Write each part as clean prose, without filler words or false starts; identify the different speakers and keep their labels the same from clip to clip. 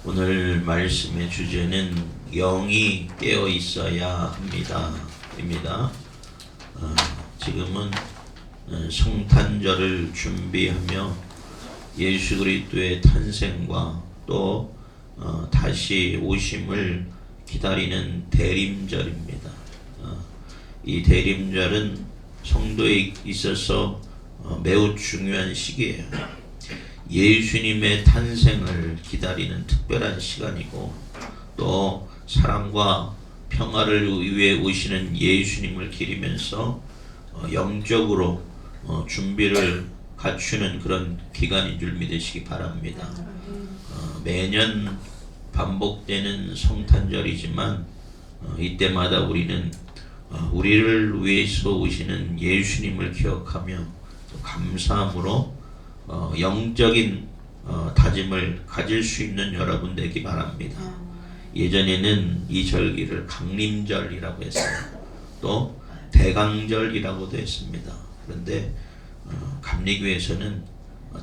Speaker 1: 오늘 말씀의 주제는 영이 깨어 있어야 합니다. 지금은 성탄절을 준비하며 예수 그리스도의 탄생과 또 다시 오심을 기다리는 대림절입니다. 이 대림절은 성도에 있어서 매우 중요한 시기예요. 예수님의 탄생을 기다리는 특별한 시간이고, 또 사랑과 평화를 위해 오시는 예수님을 기리면서 영적으로 준비를 갖추는 그런 기간인 줄 믿으시기 바랍니다. 매년 반복되는 성탄절이지만 이때마다 우리는 우리를 위해서 오시는 예수님을 기억하며 감사함으로 영적인 다짐을 가질 수 있는 여러분 되기 바랍니다. 예전에는 이 절기를 강림절이라고 했어요. 또 대강절이라고도 했습니다. 그런데 감리교에서는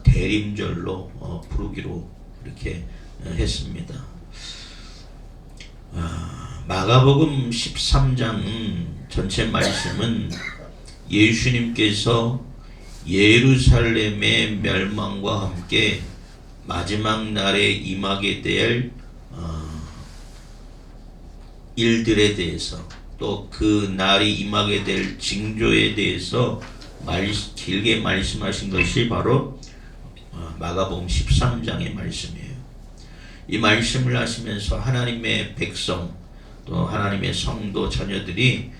Speaker 1: 대림절로 부르기로 이렇게 했습니다. 마가복음 13장 전체 말씀은 예수님께서 예루살렘의 멸망과 함께 마지막 날에 임하게 될 일들에 대해서, 또 그 날이 임하게 될 징조에 대해서 길게 말씀하신 것이 바로 마가복음 13장의 말씀이에요. 이 말씀을 하시면서 하나님의 백성, 또 하나님의 성도 자녀들이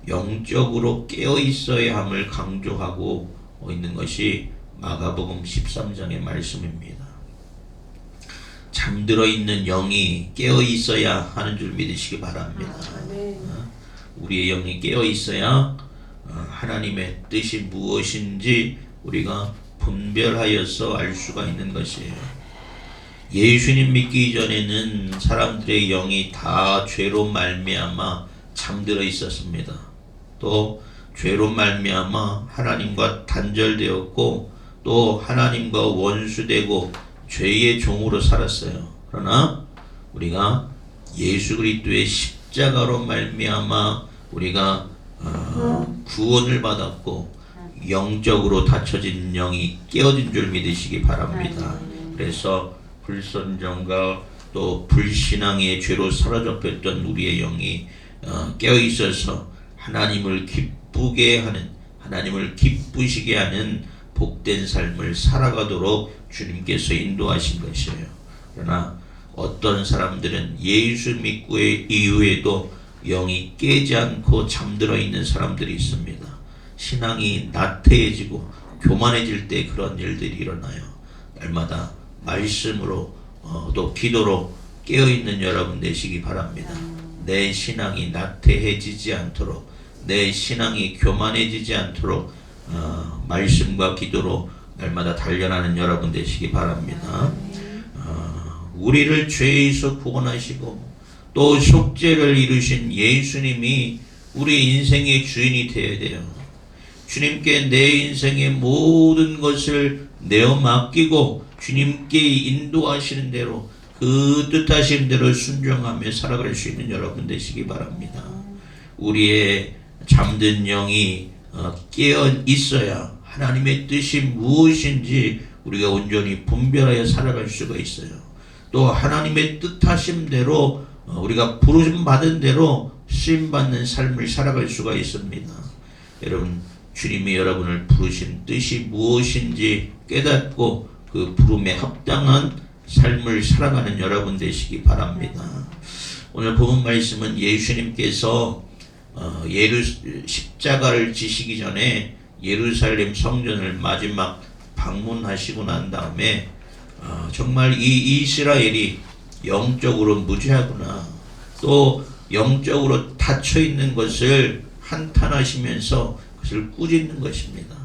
Speaker 1: 영적으로 깨어 있어야 함을 강조하고 있는 것이 마가복음 13장의 말씀입니다. 잠들어 있는 영이 깨어 있어야 하는 줄 믿으시기 바랍니다. 우리의 영이 깨어 있어야 하나님의 뜻이 무엇인지 우리가 분별하여서 알 수가 있는 것이에요. 예수님 믿기 전에는 사람들의 영이 다 죄로 말미암아 잠들어 있었습니다. 또 죄로 말미암아 하나님과 단절되었고, 또 하나님과 원수되고 죄의 종으로 살았어요. 그러나 우리가 예수 그리스도의 십자가로 말미암아 우리가 구원을 받았고 영적으로 닫혀진 영이 깨어진 줄 믿으시기 바랍니다. 그래서 불선정과 또 불신앙의 죄로 사로잡혔던 우리의 영이 깨어 있어서 하나님을 기쁘게 하는, 하나님을 기쁘시게 하는 복된 삶을 살아가도록 주님께서 인도하신 것이에요. 그러나 어떤 사람들은 예수 믿고 이후에도 영이 깨지 않고 잠들어 있는 사람들이 있습니다. 신앙이 나태해지고 교만해질 때 그런 일들이 일어나요. 날마다 말씀으로 또 기도로 깨어있는 여러분 되시기 바랍니다. 내 신앙이 나태해지지 않도록, 내 신앙이 교만해지지 않도록 말씀과 기도로 날마다 단련하는 여러분 되시기 바랍니다. 우리를 죄에서 구원하시고 또 속죄를 이루신 예수님이 우리 인생의 주인이 되어야 돼요. 주님께 내 인생의 모든 것을 내어 맡기고 주님께 인도하시는 대로, 그 뜻하시는 대로 순종하며 살아갈 수 있는 여러분 되시기 바랍니다. 우리의 잠든 영이 깨어 있어야 하나님의 뜻이 무엇인지 우리가 온전히 분별하여 살아갈 수가 있어요. 또 하나님의 뜻하심대로 우리가 부르심 받은 대로 쓰임받는 삶을 살아갈 수가 있습니다. 여러분, 주님이 여러분을 부르신 뜻이 무엇인지 깨닫고 그 부름에 합당한 삶을 살아가는 여러분 되시기 바랍니다. 오늘 본문 말씀은 예수님께서 십자가를 지시기 전에 예루살렘 성전을 마지막 방문하시고 난 다음에 정말 이 이스라엘이 영적으로 무죄하구나, 또 영적으로 닫혀있는 것을 한탄하시면서 그것을 꾸짖는 것입니다.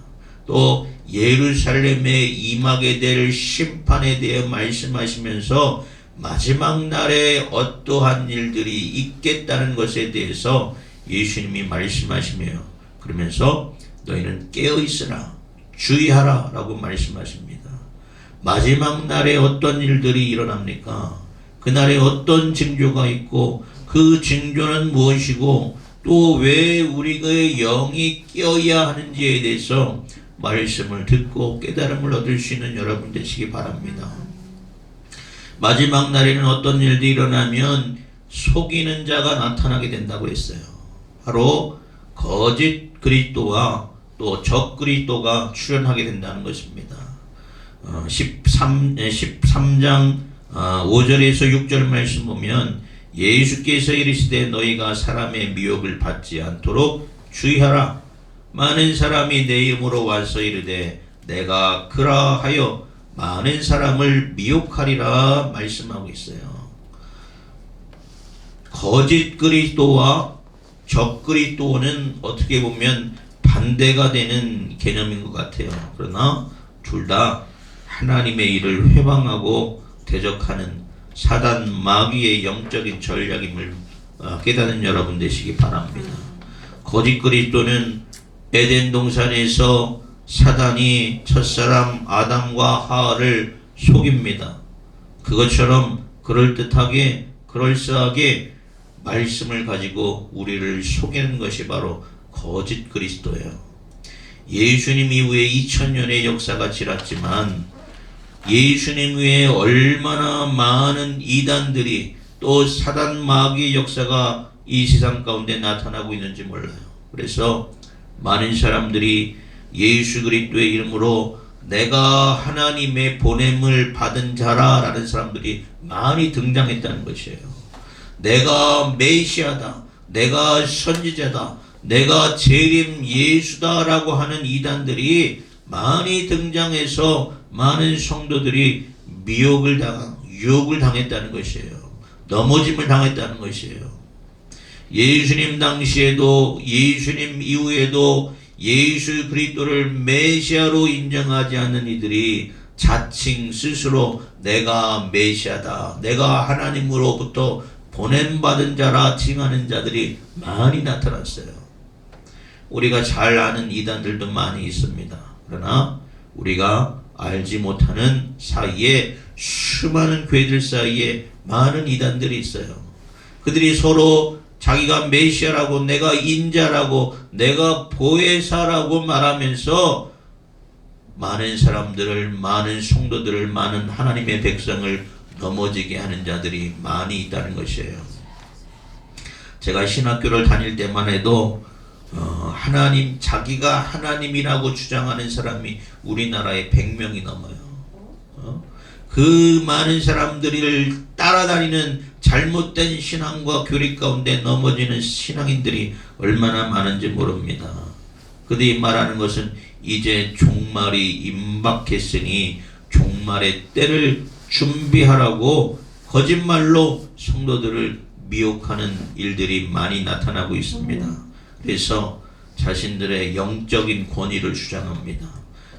Speaker 1: 또 예루살렘에 임하게 될 심판에 대해 말씀하시면서 마지막 날에 어떠한 일들이 있겠다는 것에 대해서 예수님이 말씀하시며, 그러면서 너희는 깨어있으라, 주의하라 라고 말씀하십니다. 마지막 날에 어떤 일들이 일어납니까? 그날에 어떤 징조가 있고 그 징조는 무엇이고 또 왜 우리의 영이 깨어야 하는지에 대해서 말씀을 듣고 깨달음을 얻을 수 있는 여러분 되시기 바랍니다. 마지막 날에는 어떤 일들이 일어나면 속이는 자가 나타나게 된다고 했어요. 바로 거짓 그리스도와 또 적 그리스도가 출현하게 된다는 것입니다. 13장 5절에서 6절 말씀 보면 예수께서 이르시되 너희가 사람의 미혹을 받지 않도록 주의하라. 많은 사람이 내 이름으로 와서 이르되 내가 그라하여 많은 사람을 미혹하리라 말씀하고 있어요. 거짓 그리스도와 적 그리스도는 어떻게 보면 반대가 되는 개념인 것 같아요. 그러나 둘 다 하나님의 일을 회방하고 대적하는 사단 마귀의 영적인 전략임을 깨닫는 여러분 되시기 바랍니다. 거짓 그리스도는 에덴 동산에서 사단이 첫사람 아담과 하와를 속입니다. 그것처럼 그럴듯하게 그럴싸하게 말씀을 가지고 우리를 속이는 것이 바로 거짓 그리스도예요. 예수님 이후에 2000년의 역사가 지났지만 예수님 외에 얼마나 많은 이단들이 또 사단 마귀의 역사가 이 세상 가운데 나타나고 있는지 몰라요. 그래서 많은 사람들이 예수 그리스도의 이름으로 내가 하나님의 보냄을 받은 자라 라는 사람들이 많이 등장했다는 것이에요. 내가 메시아다, 내가 선지자다, 내가 재림 예수다 라고 하는 이단들이 많이 등장해서 많은 성도들이 유혹을 당했다는 것이에요. 넘어짐을 당했다는 것이에요. 예수님 당시에도 예수님 이후에도 예수 그리스도를 메시아로 인정하지 않는 이들이 자칭 스스로 내가 메시아다, 내가 하나님으로부터 보냄받은 자라 칭하는 자들이 많이 나타났어요. 우리가 잘 아는 이단들도 많이 있습니다. 그러나 우리가 알지 못하는 사이에 수많은 교회들 사이에 많은 이단들이 있어요. 그들이 서로 자기가 메시아라고 내가 인자라고 내가 보혜사라고 말하면서 많은 사람들을 많은 성도들을 많은 하나님의 백성을 넘어지게 하는 자들이 많이 있다는 것이에요. 제가 신학교를 다닐 때만 해도 하나님 자기가 하나님이라고 주장하는 사람이 우리나라에 100명이 넘어요. 그 많은 사람들을 따라다니는 잘못된 신앙과 교리 가운데 넘어지는 신앙인들이 얼마나 많은지 모릅니다. 그들이 말하는 것은 이제 종말이 임박했으니 종말의 때를 준비하라고 거짓말로 성도들을 미혹하는 일들이 많이 나타나고 있습니다. 그래서 자신들의 영적인 권위를 주장합니다.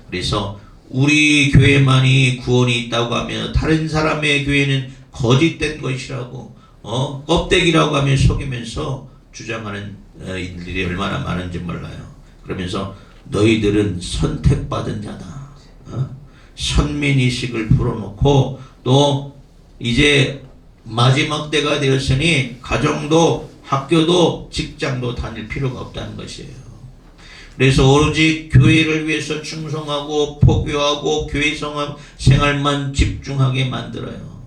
Speaker 1: 그래서 우리 교회만이 구원이 있다고 하면 다른 사람의 교회는 거짓된 것이라고 껍데기라고 하며 속이면서 주장하는 일들이 얼마나 많은지 몰라요. 그러면서 너희들은 선택받은 자다. 선민의식을 불어넣고 또 이제 마지막 때가 되었으니 가정도 학교도 직장도 다닐 필요가 없다는 것이에요. 그래서 오로지 교회를 위해서 충성하고 포교하고 교회 생활만 집중하게 만들어요.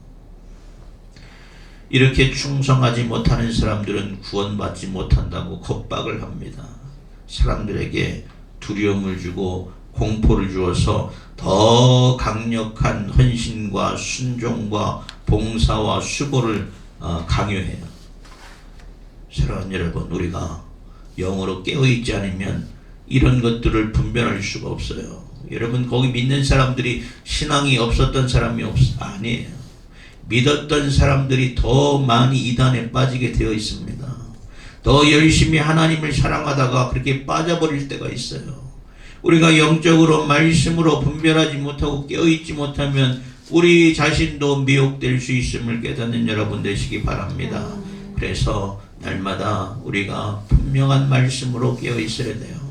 Speaker 1: 이렇게 충성하지 못하는 사람들은 구원받지 못한다고 겁박을 합니다. 사람들에게 두려움을 주고 공포를 주어서 더 강력한 헌신과 순종과 봉사와 수고를 강요해요. 사랑하는 여러분, 우리가 영으로 깨어있지 않으면 이런 것들을 분별할 수가 없어요. 여러분, 거기 믿는 사람들이 신앙이 없었던 사람이 아니에요. 믿었던 사람들이 더 많이 이단에 빠지게 되어 있습니다. 더 열심히 하나님을 사랑하다가 그렇게 빠져버릴 때가 있어요. 우리가 영적으로 말씀으로 분별하지 못하고 깨어있지 못하면 우리 자신도 미혹될 수 있음을 깨닫는 여러분 되시기 바랍니다. 그래서 날마다 우리가 분명한 말씀으로 깨어 있어야 돼요.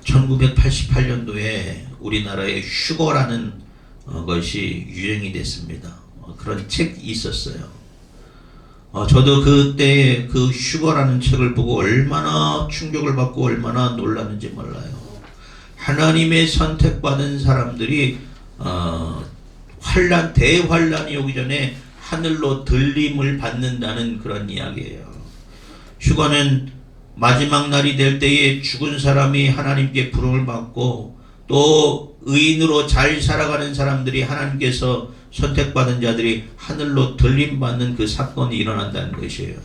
Speaker 1: 1988년도에 우리나라에 휴거라는 것이 유행이 됐습니다. 그런 책이 있었어요. 저도 그때 그 휴거라는 책을 보고 얼마나 충격을 받고 얼마나 놀랐는지 몰라요. 하나님의 선택받은 사람들이 대환란이 오기 전에 하늘로 들림을 받는다는 그런 이야기예요. 휴거는 마지막 날이 될 때에 죽은 사람이 하나님께 부름을 받고 또 의인으로 잘 살아가는 사람들이 하나님께서 선택받은 자들이 하늘로 들림받는 그 사건이 일어난다는 것이에요.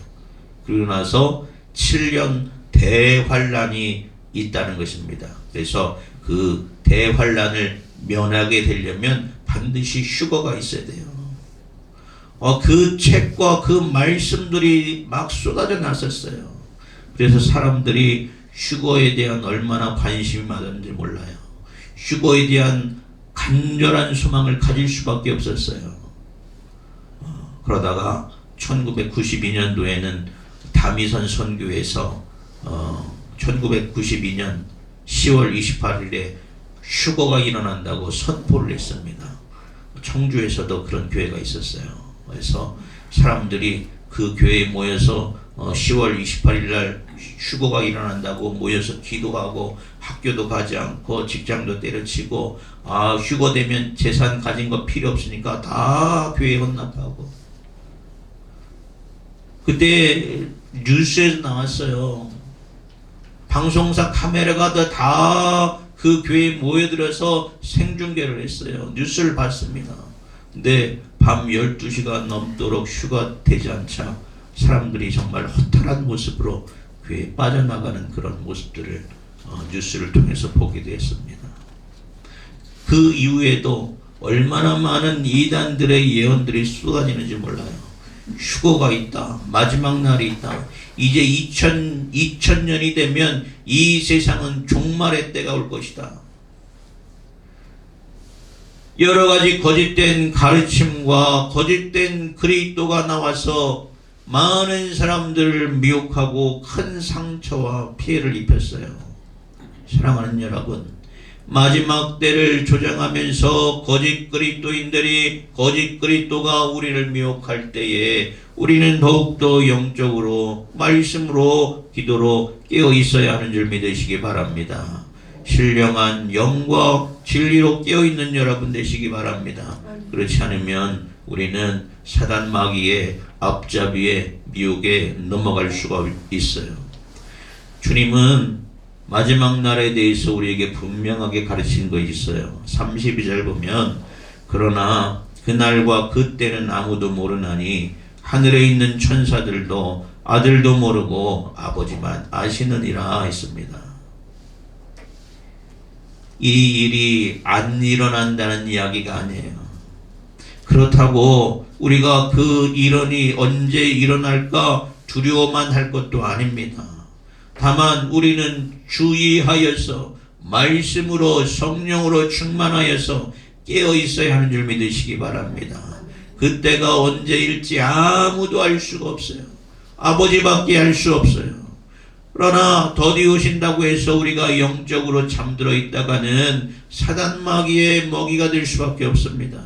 Speaker 1: 그리고 나서 7년 대환란이 있다는 것입니다. 그래서 그 대환란을 면하게 되려면 반드시 휴거가 있어야 돼요. 그 책과 그 말씀들이 막 쏟아져 났었어요. 그래서 사람들이 휴거에 대한 얼마나 관심이 많았는지 몰라요. 휴거에 대한 간절한 소망을 가질 수밖에 없었어요. 그러다가 1992년도에는 다미선 선교에서 1992년 10월 28일에 휴거가 일어난다고 선포를 했습니다. 청주에서도 그런 교회가 있었어요. 그래서 사람들이 그 교회에 모여서 10월 28일 날 휴거가 일어난다고 모여서 기도하고 학교도 가지 않고 직장도 때려치고 휴거되면 재산 가진 거 필요 없으니까 다 교회에 헌납하고. 그때 뉴스에서 나왔어요. 방송사 카메라가 다 그 교회에 모여들어서 생중계를 했어요. 뉴스를 봤습니다. 근데 밤 12시가 넘도록 휴가되지 않자 사람들이 정말 허탈한 모습으로 교회에 빠져나가는 그런 모습들을 뉴스를 통해서 보게 되었습니다. 그 이후에도 얼마나 많은 이단들의 예언들이 쏟아지는지 몰라요. 휴거가 있다. 마지막 날이 있다. 이제 2000년이 되면 이 세상은 종말의 때가 올 것이다. 여러 가지 거짓된 가르침과 거짓된 그리스도가 나와서 많은 사람들을 미혹하고 큰 상처와 피해를 입혔어요. 사랑하는 여러분, 마지막 때를 조장하면서 거짓 그리스도인들이 거짓 그리스도가 우리를 미혹할 때에 우리는 더욱더 영적으로 말씀으로 기도로 깨어 있어야 하는 줄 믿으시기 바랍니다. 신령한 영과 진리로 깨어있는 여러분 되시기 바랍니다. 그렇지 않으면 우리는 사단 마귀의 앞잡이의 미혹에 넘어갈 수가 있어요. 주님은 마지막 날에 대해서 우리에게 분명하게 가르치는 것이 있어요. 32절 보면 그러나 그날과 그때는 아무도 모르나니 하늘에 있는 천사들도 아들도 모르고 아버지만 아시느니라 했습니다. 이 일이 안 일어난다는 이야기가 아니에요. 그렇다고 우리가 그 일언이 언제 일어날까 두려워만 할 것도 아닙니다. 다만 우리는 주의하여서 말씀으로 성령으로 충만하여서 깨어 있어야 하는 줄 믿으시기 바랍니다. 그때가 언제일지 아무도 알 수가 없어요. 아버지밖에 알 수 없어요. 그러나 더디 오신다고 해서 우리가 영적으로 잠들어 있다가는 사단 마귀의 먹이가 될 수밖에 없습니다.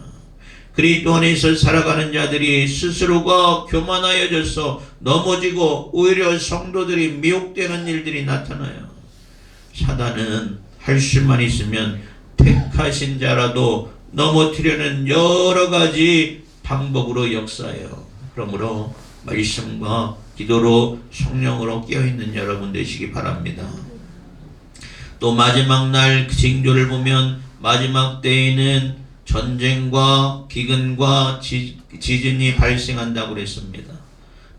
Speaker 1: 그리스도 안에서 살아가는 자들이 스스로가 교만하여져서 넘어지고 오히려 성도들이 미혹되는 일들이 나타나요. 사단은 할 수만 있으면 택하신 자라도 넘어뜨리려는 여러 가지 방법으로 역사해요. 그러므로 말씀과 기도로 성령으로 깨어있는 여러분 되시기 바랍니다. 또 마지막 날 징조를 보면 마지막 때에는 전쟁과 기근과 지진이 발생한다고 그랬습니다.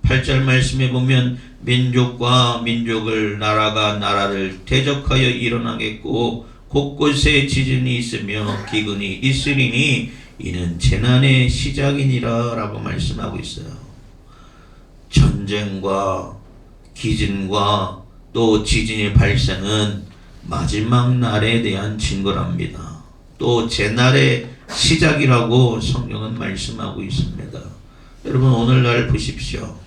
Speaker 1: 8절 말씀에 보면 민족과 민족을 나라가 나라를 대적하여 일어나겠고 곳곳에 지진이 있으며 기근이 있으리니 이는 재난의 시작이니라 라고 말씀하고 있어요. 전쟁과 기진과 또 지진의 발생은 마지막 날에 대한 증거랍니다. 또 재날의 시작이라고 성경은 말씀하고 있습니다. 여러분 오늘날 보십시오.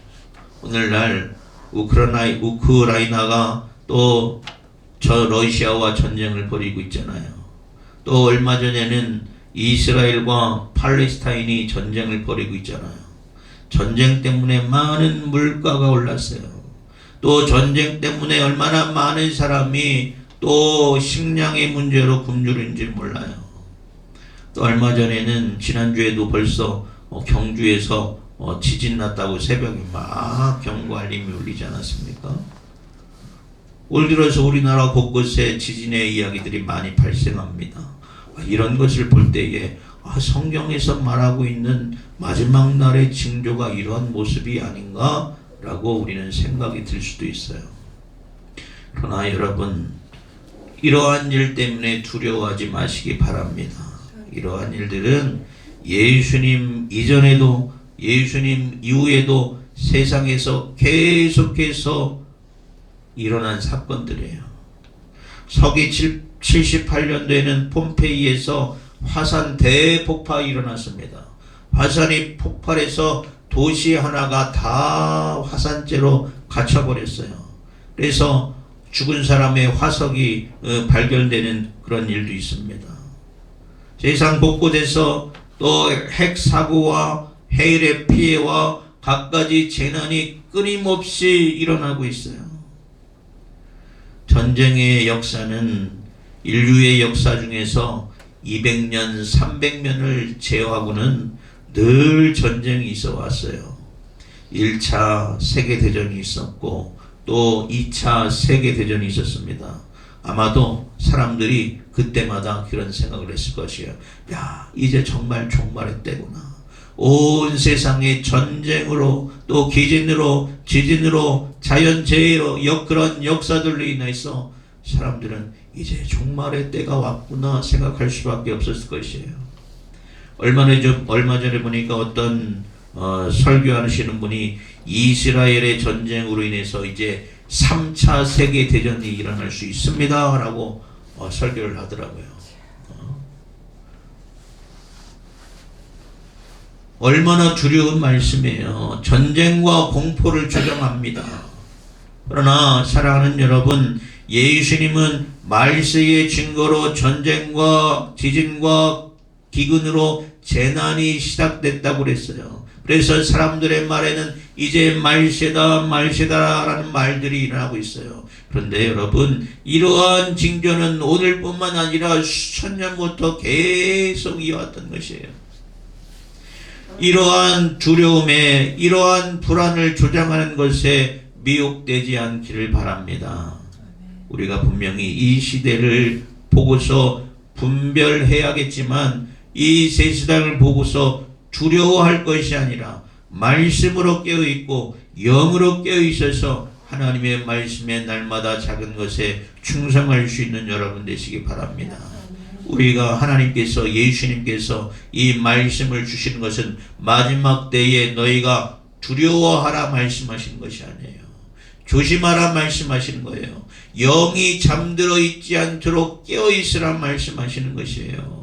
Speaker 1: 오늘날 우크라이나가 또 러시아와 전쟁을 벌이고 있잖아요. 또 얼마 전에는 이스라엘과 팔레스타인이 전쟁을 벌이고 있잖아요. 전쟁 때문에 많은 물가가 올랐어요. 또 전쟁 때문에 얼마나 많은 사람이 또 식량의 문제로 굶주린지 몰라요. 또 얼마 전에는 지난주에도 벌써 경주에서 지진 났다고 새벽에 막 경고 알림이 울리지 않았습니까? 올 들어서 우리나라 곳곳에 지진의 이야기들이 많이 발생합니다. 이런 것을 볼 때에 성경에서 말하고 있는 마지막 날의 징조가 이러한 모습이 아닌가 라고 우리는 생각이 들 수도 있어요. 그러나 여러분, 이러한 일 때문에 두려워하지 마시기 바랍니다. 이러한 일들은 예수님 이전에도 예수님 이후에도 세상에서 계속해서 일어난 사건들이에요. 서기 78년도에는 폼페이에서 화산 대폭발이 일어났습니다. 화산이 폭발해서 도시 하나가 다 화산재로 갇혀버렸어요. 그래서 죽은 사람의 화석이 발견되는 그런 일도 있습니다. 세상 곳곳에서 또 핵사고와 해일의 피해와 갖가지 재난이 끊임없이 일어나고 있어요. 전쟁의 역사는 인류의 역사 중에서 200년, 300년을 제어하고는 늘 전쟁이 있어 왔어요. 1차 세계대전이 있었고 또 2차 세계대전이 있었습니다. 아마도 사람들이 그때마다 그런 생각을 했을 것이에요. 야, 이제 정말 종말의 때구나. 온 세상에 전쟁으로 또 기진으로 지진으로 자연재해로 그런 역사들로 인해서 사람들은 이제 종말의 때가 왔구나 생각할 수밖에 없었을 것이에요. 얼마 전에 보니까 어떤 설교하시는 분이 이스라엘의 전쟁으로 인해서 이제 3차 세계대전이 일어날 수 있습니다 라고 설교를 하더라고요. 얼마나 두려운 말씀이에요. 전쟁과 공포를 조장합니다. 그러나 사랑하는 여러분, 예수님은 말세의 증거로 전쟁과 지진과 기근으로 재난이 시작됐다고 그랬어요. 그래서 사람들의 말에는 이제 말세다라는 말들이 일어나고 있어요. 그런데 여러분, 이러한 징조는 오늘뿐만 아니라 수천 년부터 계속 이어왔던 것이에요. 이러한 두려움에 이러한 불안을 조장하는 것에 미혹되지 않기를 바랍니다. 우리가 분명히 이 시대를 보고서 분별해야겠지만 이 새 세상을 보고서 두려워할 것이 아니라 말씀으로 깨어있고 영으로 깨어있어서 하나님의 말씀에 날마다 작은 것에 충성할 수 있는 여러분 되시기 바랍니다. 우리가 하나님께서 예수님께서 이 말씀을 주시는 것은 마지막 때에 너희가 두려워하라 말씀하시는 것이 아니에요. 조심하라 말씀하시는 거예요. 영이 잠들어 있지 않도록 깨어있으라 말씀하시는 것이에요.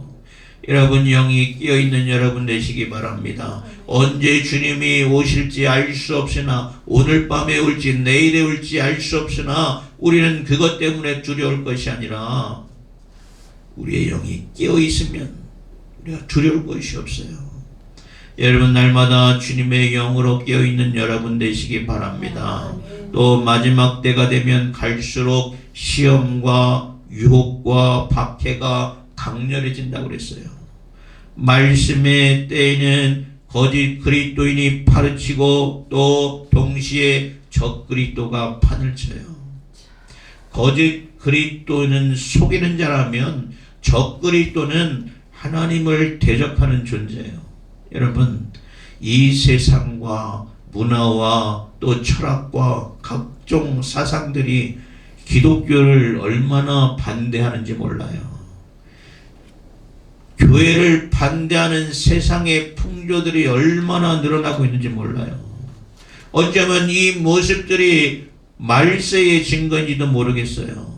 Speaker 1: 여러분, 영이 깨어있는 여러분 되시기 바랍니다. 언제 주님이 오실지 알 수 없으나 오늘 밤에 올지 내일에 올지 알 수 없으나 우리는 그것 때문에 두려울 것이 아니라 우리의 영이 깨어있으면 우리가 두려울 것이 없어요. 여러분, 날마다 주님의 영으로 깨어있는 여러분 되시기 바랍니다. 또 마지막 때가 되면 갈수록 시험과 유혹과 박해가 강렬해진다고 그랬어요. 말씀의 때에는 거짓 그리스도인이 파르치고 또 동시에 적 그리스도가 판을 쳐요. 거짓 그리스도는 속이는 자라면 적 그리스도는 하나님을 대적하는 존재예요. 여러분, 이 세상과 문화와 또 철학과 각종 사상들이 기독교를 얼마나 반대하는지 몰라요. 교회를 반대하는 세상의 풍조들이 얼마나 늘어나고 있는지 몰라요. 어쩌면 이 모습들이 말세의 증거인지도 모르겠어요.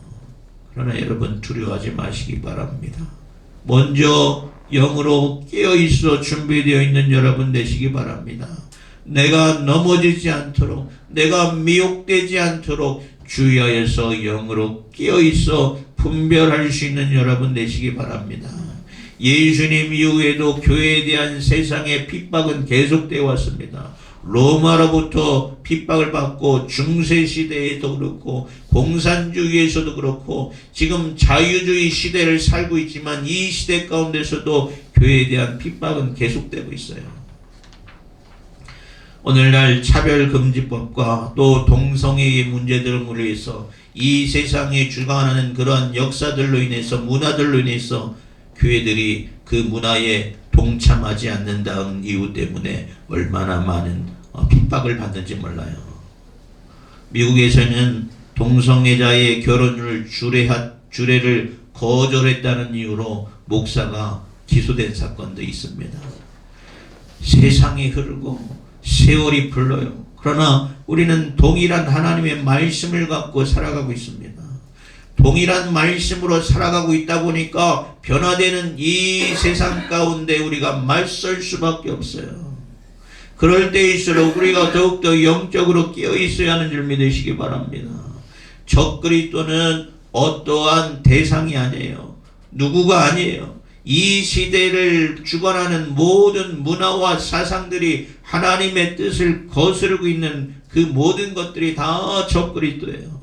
Speaker 1: 그러나 여러분, 두려워하지 마시기 바랍니다. 먼저 영으로 깨어있어 준비되어 있는 여러분 되시기 바랍니다. 내가 넘어지지 않도록, 내가 미혹되지 않도록 주의하여서 영으로 깨어있어 분별할 수 있는 여러분 되시기 바랍니다. 예수님 이후에도 교회에 대한 세상의 핍박은 계속되어 왔습니다. 로마로부터 핍박을 받고 중세시대에도 그렇고 공산주의에서도 그렇고 지금 자유주의 시대를 살고 있지만 이 시대 가운데서도 교회에 대한 핍박은 계속되고 있어요. 오늘날 차별금지법과 또 동성애의 문제들로 인해서 이 세상에 주관하는 그러한 역사들로 인해서 문화들로 인해서 교회들이 그 문화에 동참하지 않는다는 이유 때문에 얼마나 많은 핍박을 받는지 몰라요. 미국에서는 동성애자의 결혼을 주례를 거절했다는 이유로 목사가 기소된 사건도 있습니다. 세상이 흐르고 세월이 흘러요. 그러나 우리는 동일한 하나님의 말씀을 갖고 살아가고 있습니다. 동일한 말씀으로 살아가고 있다 보니까 변화되는 이 세상 가운데 우리가 맞설 수밖에 없어요. 그럴 때일수록 우리가 더욱더 영적으로 깨어 있어야 하는 줄 믿으시기 바랍니다. 적그리스도는 어떠한 대상이 아니에요. 누구가 아니에요. 이 시대를 주관하는 모든 문화와 사상들이 하나님의 뜻을 거스르고 있는 그 모든 것들이 다 적그리스도예요.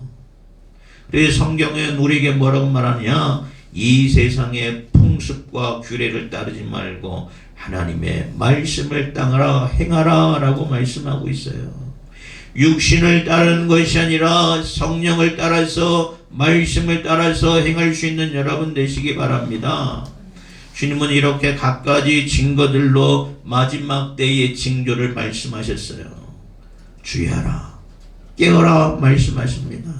Speaker 1: 그래서 성경은 우리에게 뭐라고 말하냐? 이 세상의 풍습과 규례를 따르지 말고 하나님의 말씀을 따라 행하라 라고 말씀하고 있어요. 육신을 따르는 것이 아니라 성령을 따라서 말씀을 따라서 행할 수 있는 여러분 되시기 바랍니다. 주님은 이렇게 갖가지 증거들로 마지막 때의 징조를 말씀하셨어요. 주의하라, 깨어라 말씀하십니다.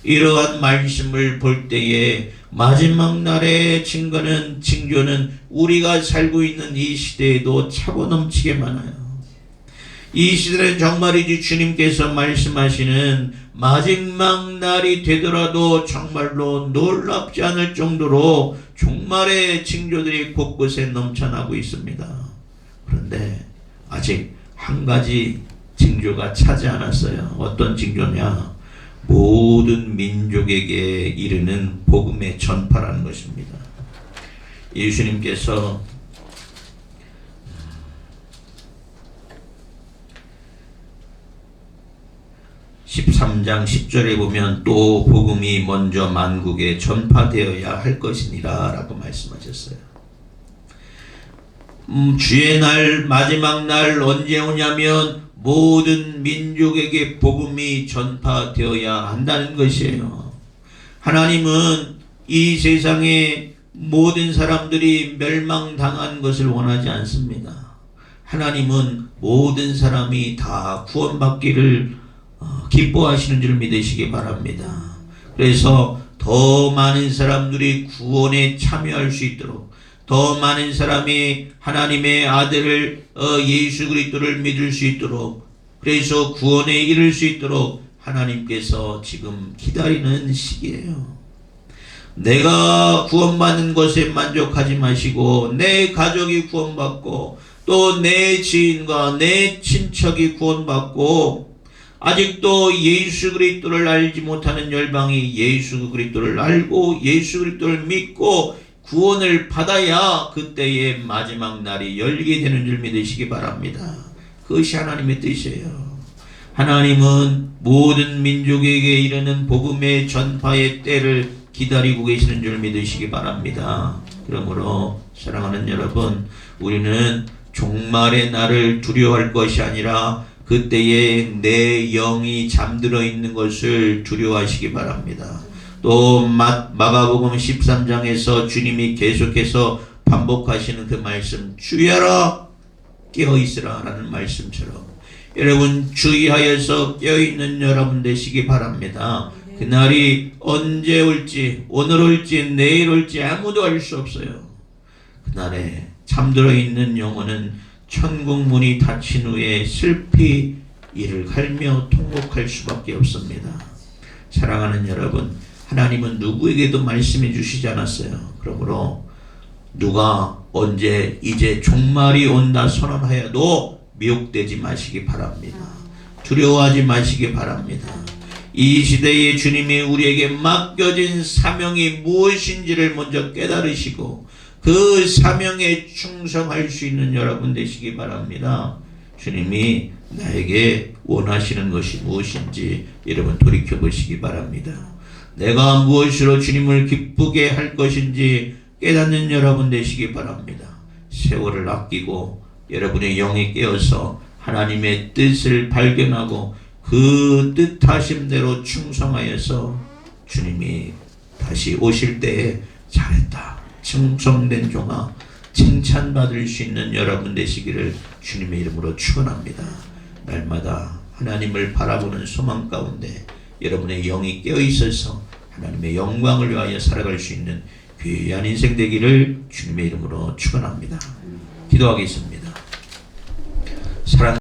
Speaker 1: 이러한 말씀을 볼 때에 마지막 날의 징조는 우리가 살고 있는 이 시대에도 차고 넘치게 많아요. 이 시대는 정말이지 주님께서 말씀하시는 마지막 날이 되더라도 정말로 놀랍지 않을 정도로 종말의 징조들이 곳곳에 넘쳐나고 있습니다. 그런데 아직 한 가지 징조가 차지 않았어요. 어떤 징조냐? 모든 민족에게 이르는 복음의 전파라는 것입니다. 예수님께서 13장 10절에 보면 또 복음이 먼저 만국에 전파되어야 할 것이니라 라고 말씀하셨어요. 주의 날, 마지막 날 언제 오냐면 모든 민족에게 복음이 전파되어야 한다는 것이에요. 하나님은 이 세상에 모든 사람들이 멸망당한 것을 원하지 않습니다. 하나님은 모든 사람이 다 구원받기를 기뻐하시는 줄 믿으시기 바랍니다. 그래서 더 많은 사람들이 구원에 참여할 수 있도록, 더 많은 사람이 하나님의 아들을 예수 그리스도를 믿을 수 있도록, 그래서 구원에 이를 수 있도록 하나님께서 지금 기다리는 시기예요. 내가 구원받는 것에 만족하지 마시고 내 가족이 구원받고 또 내 지인과 내 친척이 구원받고 아직도 예수 그리스도를 알지 못하는 열방이 예수 그리스도를 알고 예수 그리스도를 믿고 구원을 받아야 그때의 마지막 날이 열게 되는 줄 믿으시기 바랍니다. 그것이 하나님의 뜻이에요. 하나님은 모든 민족에게 이르는 복음의 전파의 때를 기다리고 계시는 줄 믿으시기 바랍니다. 그러므로 사랑하는 여러분, 우리는 종말의 날을 두려워할 것이 아니라 그때에 내 영이 잠들어 있는 것을 두려워하시기 바랍니다. 또 마가복음 13장에서 주님이 계속해서 반복하시는 그 말씀, 주의하라 깨어있으라 라는 말씀처럼 여러분 주의하여서 깨어있는 여러분 되시기 바랍니다. 그날이 언제 올지, 오늘 올지 내일 올지 아무도 알 수 없어요. 그날에 잠들어 있는 영혼은 천국 문이 닫힌 후에 슬피 이를 갈며 통곡할 수밖에 없습니다. 사랑하는 여러분, 하나님은 누구에게도 말씀해 주시지 않았어요. 그러므로 누가 언제 이제 종말이 온다 선언하여도 미혹되지 마시기 바랍니다. 두려워하지 마시기 바랍니다. 이 시대에 주님이 우리에게 맡겨진 사명이 무엇인지를 먼저 깨달으시고 그 사명에 충성할 수 있는 여러분 되시기 바랍니다. 주님이 나에게 원하시는 것이 무엇인지 여러분 돌이켜 보시기 바랍니다. 내가 무엇으로 주님을 기쁘게 할 것인지 깨닫는 여러분 되시기 바랍니다. 세월을 아끼고 여러분의 영이 깨어서 하나님의 뜻을 발견하고 그 뜻하심대로 충성하여서 주님이 다시 오실 때에 잘했다, 충성된 종아, 칭찬받을 수 있는 여러분 되시기를 주님의 이름으로 축원합니다. 날마다 하나님을 바라보는 소망 가운데 여러분의 영이 깨어 있어서 하나님의 영광을 위하여 살아갈 수 있는 귀한 인생 되기를 주님의 이름으로 축원합니다. 기도하겠습니다. 사랑